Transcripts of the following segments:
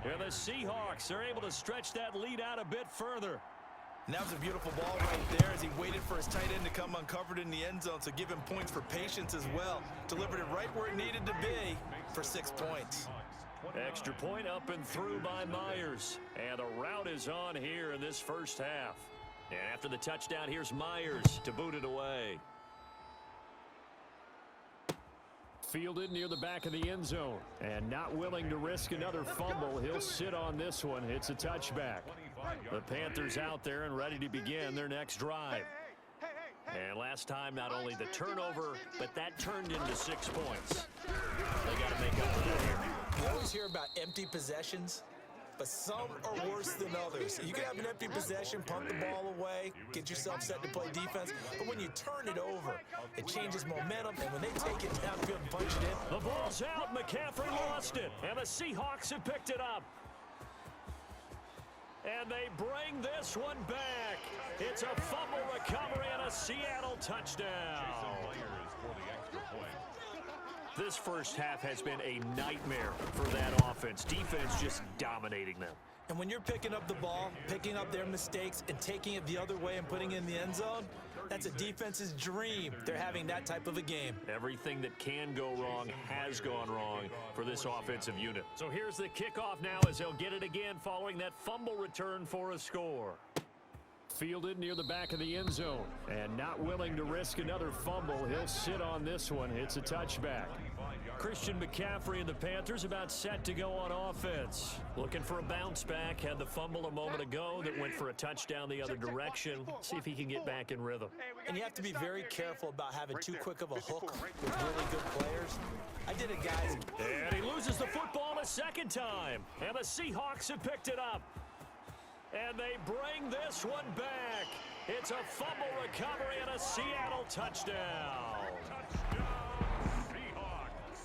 And the Seahawks are able to stretch that lead out a bit further. And that was a beautiful ball right there as he waited for his tight end to come uncovered in the end zone, so give him points for patience as well. Delivered it right where it needed to be for 6 points. Extra point up and through by Myers. And the route is on here in this first half. And after the touchdown, here's Myers to boot it away. Fielded near the back of the end zone. And not willing to risk another fumble. He'll sit on this one. It's a touchback. The Panthers out there and ready to begin their next drive. And last time, not only the turnover, but that turned into 6 points. They got to make up for that here. You always hear about empty possessions, but some are worse than others. You can have an empty possession, punt the ball away, get yourself set to play defense, but when you turn it over, it changes momentum, and when they take it downfield and punch it in. The ball's out. McCaffrey lost it, and the Seahawks have picked it up. And they bring this one back. It's a fumble recovery and a Seattle touchdown. This first half has been a nightmare for that offense. Defense just dominating them. And when you're picking up the ball, picking up their mistakes, and taking it the other way and putting it in the end zone, that's a defense's dream. They're having that type of a game. Everything that can go wrong has gone wrong for this offensive unit. So here's the kickoff now as they'll get it again following that fumble return for a score. Fielded near the back of the end zone. And not willing to risk another fumble. He'll sit on this one. It's a touchback. Christian McCaffrey and the Panthers about set to go on offense. Looking for a bounce back. Had the fumble a moment ago that went for a touchdown the other direction. See if he can get back in rhythm. And you have to be very careful about having too quick of a hook with really good players. I did it, guys. And he loses the football a second time. And the Seahawks have picked it up. And they bring this one back. It's a fumble recovery and a Seattle touchdown.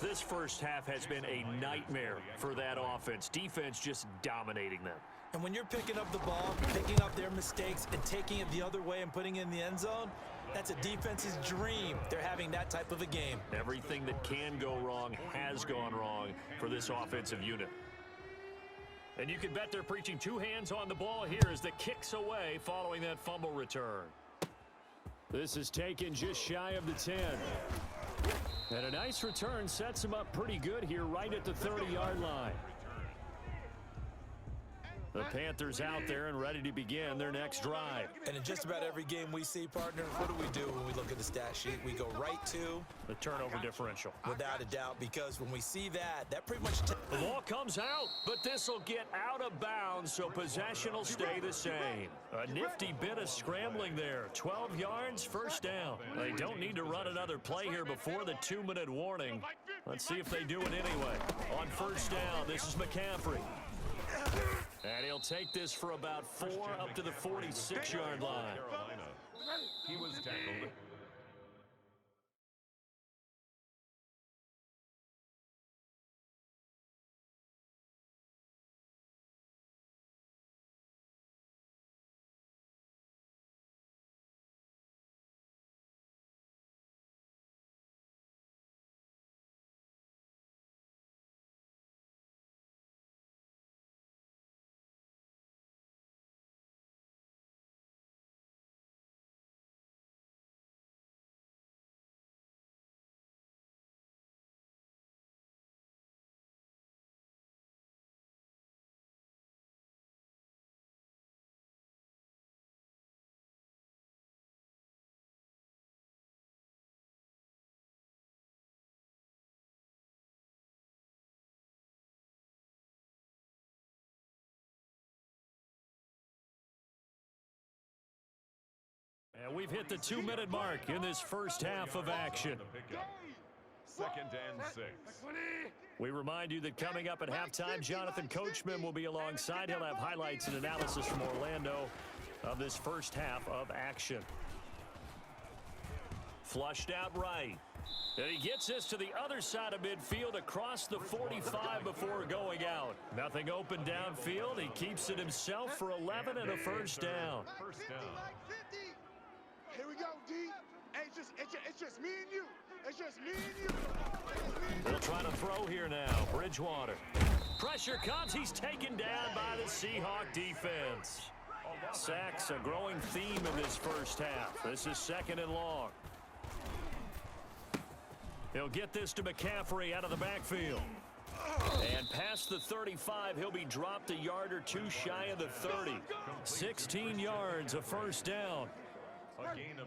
This first half has been a nightmare for that offense. Defense just dominating them. And when you're picking up the ball, picking up their mistakes, and taking it the other way and putting it in the end zone, that's a defense's dream. They're having that type of a game. Everything that can go wrong has gone wrong for this offensive unit. And you can bet they're preaching two hands on the ball here as the kick's away following that fumble return. This is taken just shy of the 10. And a nice return sets him up pretty good here right at the 30-yard line. The Panthers out there and ready to begin their next drive. And in just about every game we see, partner, what do when we look at the stat sheet? We go right to the turnover differential. Without a doubt, because when we see that pretty much... The ball comes out, but this will get out of bounds, so possession will stay the same. A nifty bit of scrambling there. 12 yards, first down. They don't need to run another play here before the 2-minute warning. Let's see if they do it anyway. On first down, this is McCaffrey. And he'll take this for about 4 up to the 46-yard line. He was tackled. And we've hit the 2-minute mark in this first half of action. Second and 6. We remind you that coming up at halftime, Jonathan Coachman will be alongside. He'll have highlights and analysis from Orlando of this first half of action. Flushed out right. And he gets this to the other side of midfield across the 45 before going out. Nothing open downfield. He keeps it himself for 11 and a first down. Here we go, D. Hey, it's just me and you. It's just me and you. They'll try to throw here now. Bridgewater. Pressure comes. He's taken down by the Seahawk defense. Sacks, a growing theme in this first half. This is 2nd and long. He'll get this to McCaffrey out of the backfield. And past the 35, he'll be dropped a yard or two shy of the 30. 16 yards, a first down.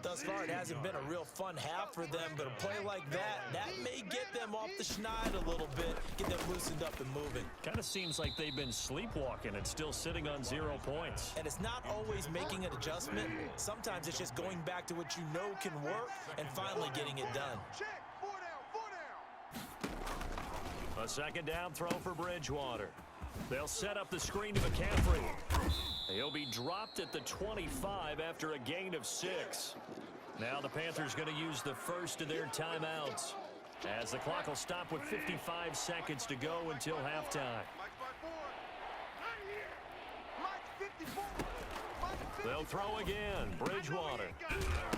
Thus far, it hasn't been a real fun half for them, but a play like that may get them off the schneid a little bit, get them loosened up and moving. Kind of seems like they've been sleepwalking and still sitting on 0 points. And it's not always making an adjustment. Sometimes it's just going back to what you know can work and finally getting it done. Check. 4 down. A 2nd down throw for Bridgewater. They'll set up the screen to McCaffrey. He'll be dropped at the 25 after a gain of 6. Now the Panthers going to use the first of their timeouts, as the clock will stop with 55 seconds to go until halftime. They'll throw again. Bridgewater.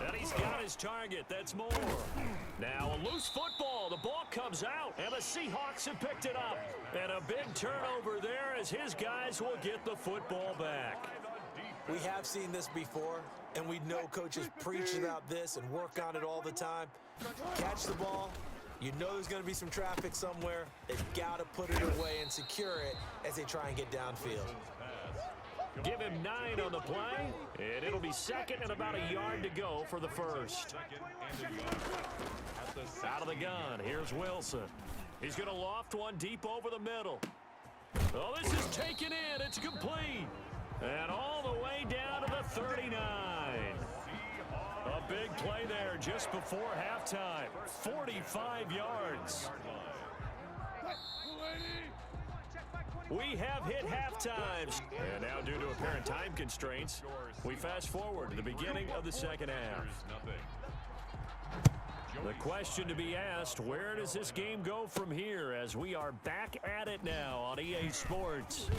And he's got his target. That's more. Now a loose football. The ball comes out, and the Seahawks have picked it up. And a big turnover there as his guys will get the football back. We have seen this before, and we know coaches preach about this and work on it all the time. Catch the ball. You know there's going to be some traffic somewhere. They've got to put it away and secure it as they try and get downfield. Give him 9 on the play, and it'll be 2nd and about a yard to go for the first. Out of the gun, here's Wilson. He's going to loft one deep over the middle. Oh, this is taken in. It's complete. And all the way down to the 39. A big play there just before halftime. 45 yards. We have hit halftime. And now, due to apparent time constraints, we fast forward to the beginning of the second half. The question to be asked, where does this game go from here, as we are back at it now on EA Sports?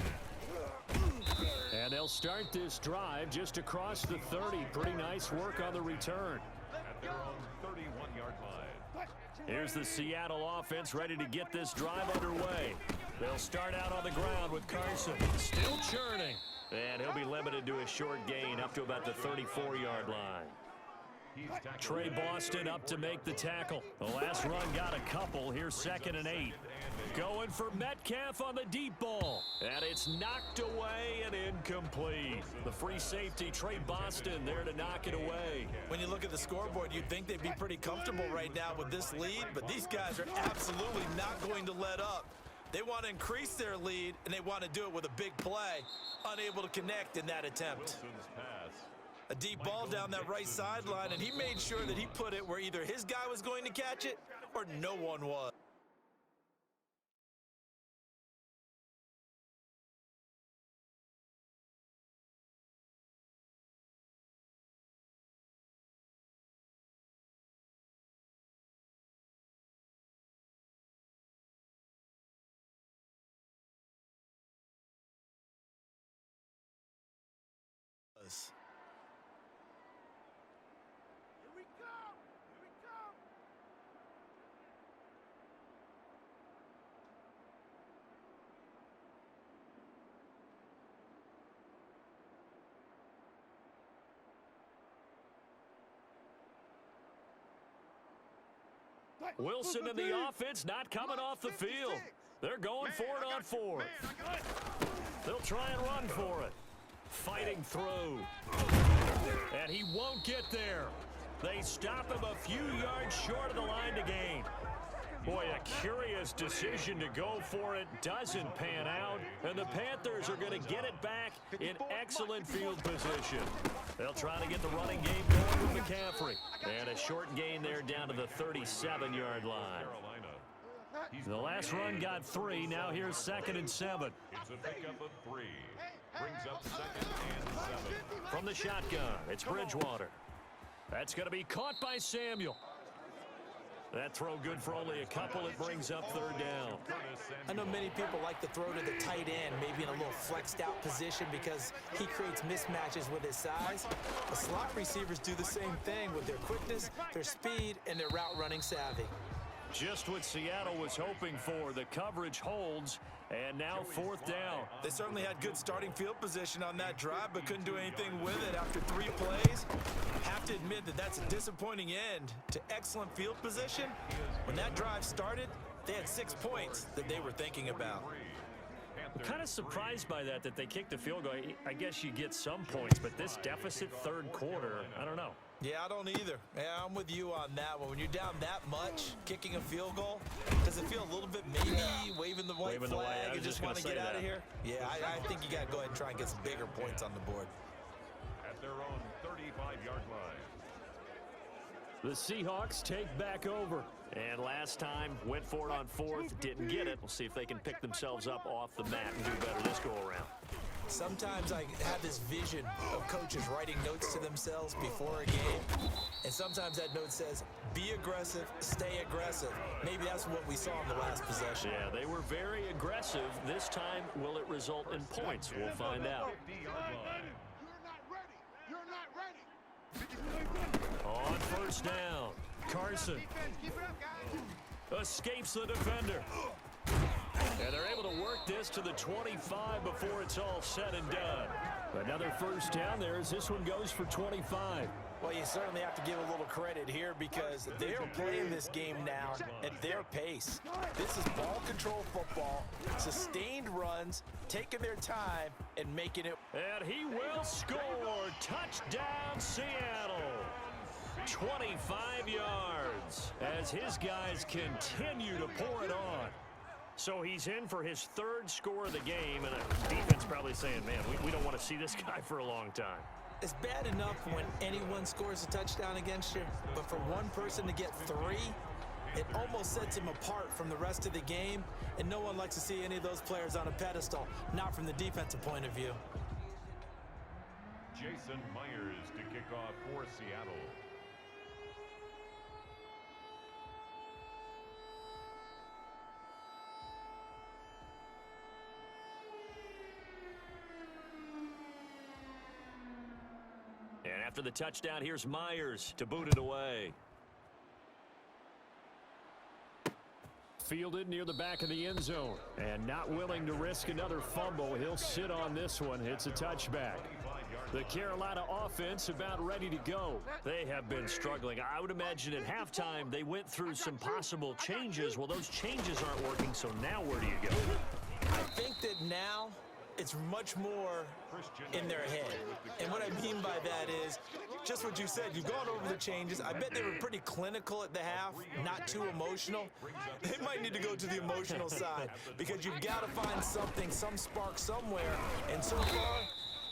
And they'll start this drive just across the 30. Pretty nice work on the return. At their own 31-yard line. Here's the Seattle offense ready to get this drive underway. They'll start out on the ground with Carson, still churning. And he'll be limited to a short gain up to about the 34-yard line. Trey Boston up to make the tackle. The last run got a couple. Here's 2nd and 8. Going for Metcalf on the deep ball. And it's knocked away and incomplete. The free safety, Trey Boston, there to knock it away. When you look at the scoreboard, you'd think they'd be pretty comfortable right now with this lead, but these guys are absolutely not going to let up. They want to increase their lead, and they want to do it with a big play. Unable to connect in that attempt. A deep ball down that right sideline, and he made sure that he put it where either his guy was going to catch it or no one was. Here we come! Here we come! Wilson and the offense not coming off the field. They're going for it on 4th. They'll try and run for it. Fighting through. And he won't get there. They stop him a few yards short of the line to gain. Boy, a curious decision to go for it. Doesn't pan out. And the Panthers are going to get it back in excellent field position. They'll try to get the running game going with McCaffrey. And a short gain there down to the 37-yard line. The last run got 3. Now here's 2nd and 7. It's a pickup of 3. Brings up 2nd and 7. From the shotgun, it's Bridgewater. That's going to be caught by Samuel. That throw good for only a couple. It brings up 3rd down. I know many people like to throw to the tight end, maybe in a little flexed out position because he creates mismatches with his size. The slot receivers do the same thing with their quickness, their speed, and their route running savvy. Just what Seattle was hoping for. The coverage holds, And now 4th down. They certainly had good starting field position on that drive, but couldn't do anything with it after 3 plays. Have to admit that that's a disappointing end to excellent field position. When that drive started, they had 6 points that they were thinking about. I'm kind of surprised by that they kicked the field goal. I guess you get some points, but this deficit 3rd quarter, I don't know. Yeah, I don't either. Yeah, I'm with you on that one. When you're down that much, kicking a field goal, does it feel a little bit maybe waving the white flag and just want to get out of here? Yeah, I think you got to go ahead and try and get some bigger points on the board. At their own 35-yard line. The Seahawks take back over. And last time, went for it on 4th, didn't get it. We'll see if they can pick themselves up off the mat and do better this go-around. Sometimes I have this vision of coaches writing notes to themselves before a game, and sometimes that note says, be aggressive, stay aggressive. Maybe that's what we saw in the last possession. Yeah, they were very aggressive. This time, will it result in points? We'll find out. You're not ready. On 1st down, Carson Keep it up, guys. escapes the defender. And they're able to work this to the 25 before it's all said and done. Another 1st down there as this one goes for 25. Well, you certainly have to give a little credit here because they're playing this game now at their pace. This is ball control football, sustained runs, taking their time and making it. And he will score. Touchdown, Seattle. 25 yards as his guys continue to pour it on. So he's in for his 3rd score of the game, and the defense probably saying, man, we don't want to see this guy for a long time. It's bad enough when anyone scores a touchdown against you, but for one person to get 3, it almost sets him apart from the rest of the game, and no one likes to see any of those players on a pedestal, not from the defensive point of view. Jason Myers to kick off for Seattle. And after the touchdown, here's Myers to boot it away. Fielded near the back of the end zone. And not willing to risk another fumble. He'll sit on this one. It's a touchback. The Carolina offense about ready to go. They have been struggling. I would imagine at halftime they went through some possible changes. Well, those changes aren't working, so now where do you go? I think that now it's much more in their head. And what I mean by that is just what you said. You've gone over the changes. I bet they were pretty clinical at the half, not too emotional. They might need to go to the emotional side because you've got to find something, some spark somewhere. And so far,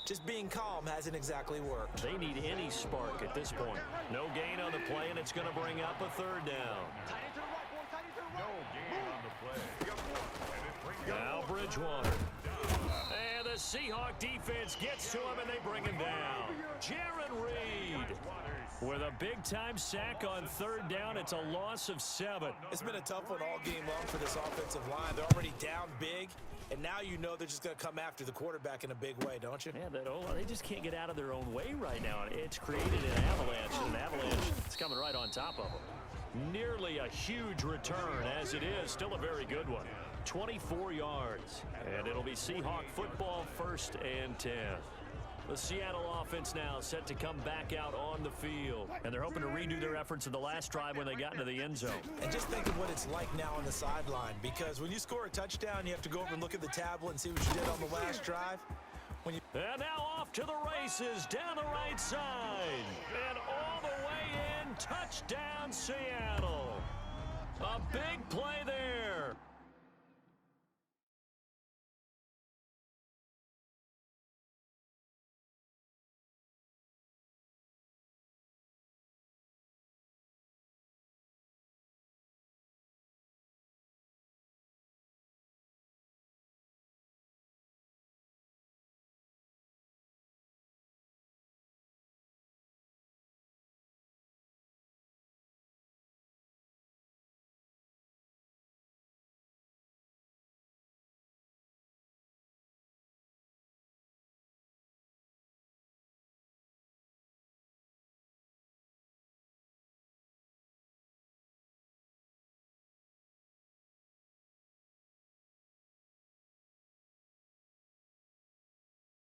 just being calm hasn't exactly worked. They need any spark at this point. No gain on the play, and it's going to bring up a 3rd down. No gain on the play. And it brings Now Bridgewater. And the Seahawk defense gets to him, and they bring him down. Jaron Reed with a big-time sack on 3rd down. It's a loss of 7. It's been a tough one all game long for this offensive line. They're already down big, and now you know they're just going to come after the quarterback in a big way, don't you? Yeah, they just can't get out of their own way right now. It's created an avalanche, and an avalanche is coming right on top of them. Nearly a huge return as it is. Still a very good one. 24 yards, and it'll be Seahawk football 1st and 10. The Seattle offense now set to come back out on the field, and they're hoping to redo their efforts in the last drive when they got into the end zone. And just think of what it's like now on the sideline, because when you score a touchdown, you have to go over and look at the tablet and see what you did on the last drive. And now off to the races down the right side, and all the way in, touchdown Seattle. A big play there.